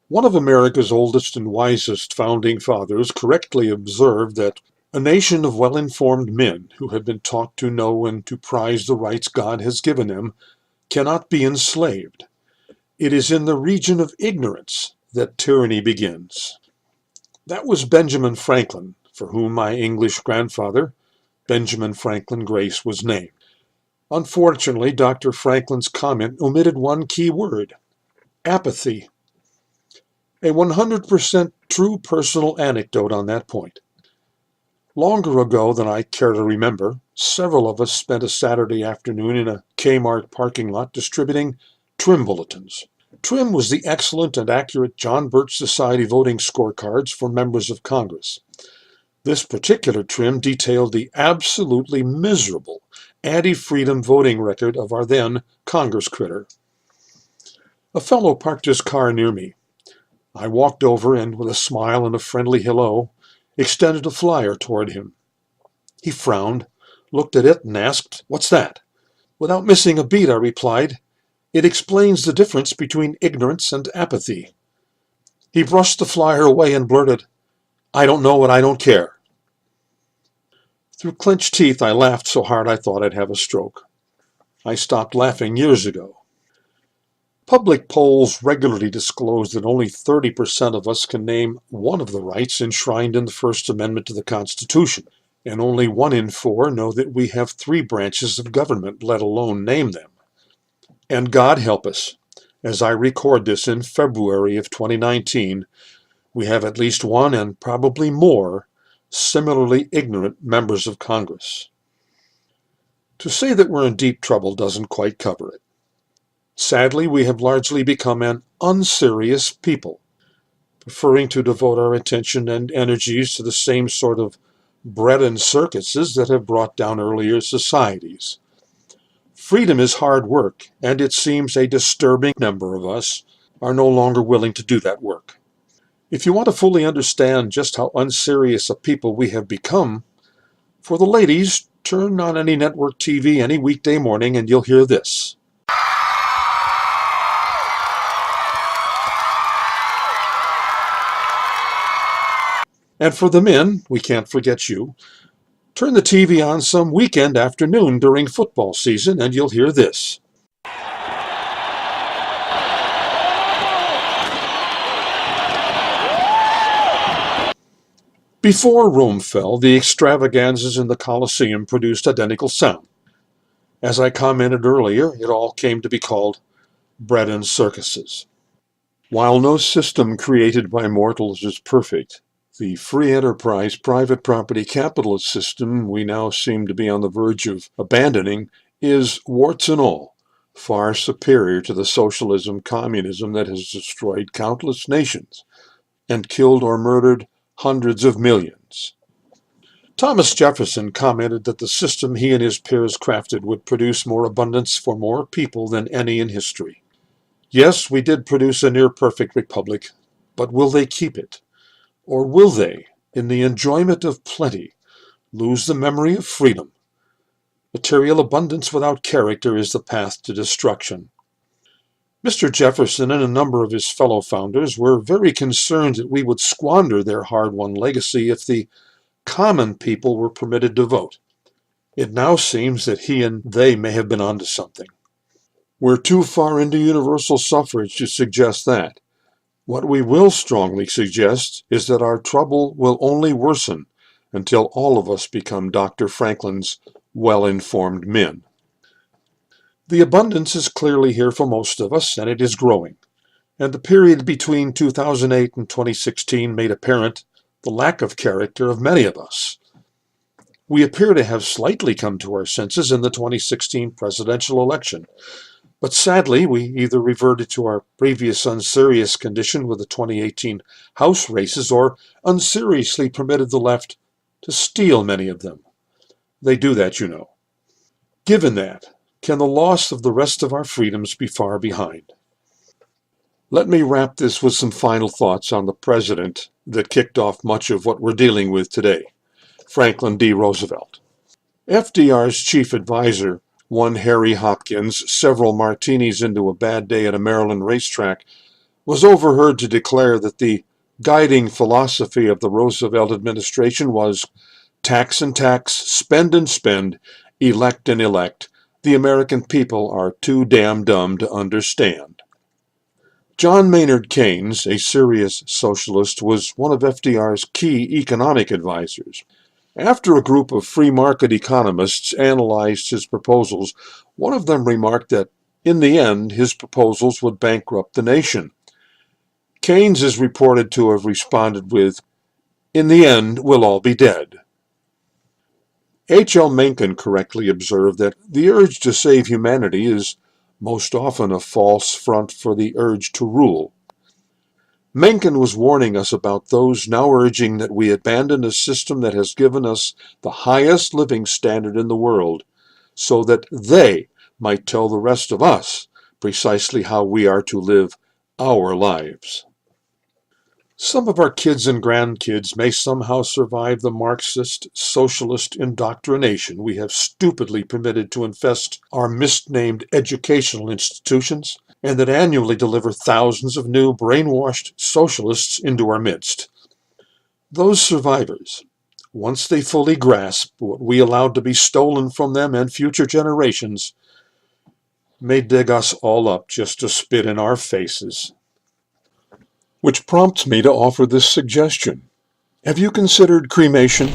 One of America's oldest and wisest founding fathers correctly observed that a nation of well-informed men who have been taught to know and to prize the rights God has given them cannot be enslaved. It is in the region of ignorance that tyranny begins. That was Benjamin Franklin, for whom my English grandfather, Benjamin Franklin Grace, was named. Unfortunately, Dr. Franklin's comment omitted one key word: apathy. A 100% true personal anecdote on that point. Longer ago than I care to remember, several of us spent a Saturday afternoon in a Kmart parking lot distributing Trim bulletins. Trim was the excellent and accurate John Birch Society voting scorecards for members of Congress. This particular trim detailed the absolutely miserable anti-freedom voting record of our then Congress critter. A fellow parked his car near me. I walked over and, with a smile and a friendly hello, extended a flyer toward him. He frowned, looked at it, and asked, "What's that?" Without missing a beat, I replied, "It explains the difference between ignorance and apathy." He brushed the flyer away and blurted, "I don't know and I don't care." Through clenched teeth, I laughed so hard I thought I'd have a stroke. I stopped laughing years ago. Public polls regularly disclose that only 30% of us can name one of the rights enshrined in the First Amendment to the Constitution, and only 1 in 4 know that we have 3 branches of government, let alone name them. And God help us, as I record this in February of 2019, we have at least 1 and probably more similarly ignorant members of Congress. To say that we're in deep trouble doesn't quite cover it. Sadly, we have largely become an unserious people, preferring to devote our attention and energies to the same sort of bread and circuses that have brought down earlier societies. Freedom is hard work, and it seems a disturbing number of us are no longer willing to do that work. If you want to fully understand just how unserious a people we have become, for the ladies, turn on any network TV any weekday morning and you'll hear this. And for the men, we can't forget you, turn the TV on some weekend afternoon during football season and you'll hear this. Before Rome fell, the extravaganzas in the Colosseum produced identical sound. As I commented earlier, it all came to be called bread and circuses. While no system created by mortals is perfect, the free enterprise, private property capitalist system we now seem to be on the verge of abandoning is, warts and all, far superior to the socialism, communism that has destroyed countless nations and killed or murdered hundreds of millions. Thomas Jefferson commented that the system he and his peers crafted would produce more abundance for more people than any in history. Yes, we did produce a near-perfect republic, but will they keep it? Or will they, in the enjoyment of plenty, lose the memory of freedom? Material abundance without character is the path to destruction. Mr. Jefferson and a number of his fellow founders were very concerned that we would squander their hard-won legacy if the common people were permitted to vote. It now seems that he and they may have been onto something. We're too far into universal suffrage to suggest that. What we will strongly suggest is that our trouble will only worsen until all of us become Dr. Franklin's well-informed men. The abundance is clearly here for most of us, and it is growing. And the period between 2008 and 2016 made apparent the lack of character of many of us. We appear to have slightly come to our senses in the 2016 presidential election. But sadly, we either reverted to our previous unserious condition with the 2018 House races or unseriously permitted the left to steal many of them. They do that, you know. Given that, can the loss of the rest of our freedoms be far behind? Let me wrap this with some final thoughts on the president that kicked off much of what we're dealing with today, Franklin D. Roosevelt. FDR's chief advisor, one Harry Hopkins, several martinis into a bad day at a Maryland racetrack, was overheard to declare that the guiding philosophy of the Roosevelt administration was tax and tax, spend and spend, elect and elect. The American people are too damn dumb to understand. John Maynard Keynes, a serious socialist, was one of FDR's key economic advisors. After a group of free market economists analyzed his proposals, one of them remarked that, in the end, his proposals would bankrupt the nation. Keynes is reported to have responded with, "In the end, we'll all be dead." H. L. Mencken correctly observed that the urge to save humanity is most often a false front for the urge to rule. Mencken was warning us about those now urging that we abandon a system that has given us the highest living standard in the world, so that they might tell the rest of us precisely how we are to live our lives. Some of our kids and grandkids may somehow survive the Marxist, socialist indoctrination we have stupidly permitted to infest our misnamed educational institutions, and that annually deliver thousands of new brainwashed socialists into our midst. Those survivors, once they fully grasp what we allowed to be stolen from them and future generations, may dig us all up just to spit in our faces. Which prompts me to offer this suggestion. Have you considered cremation?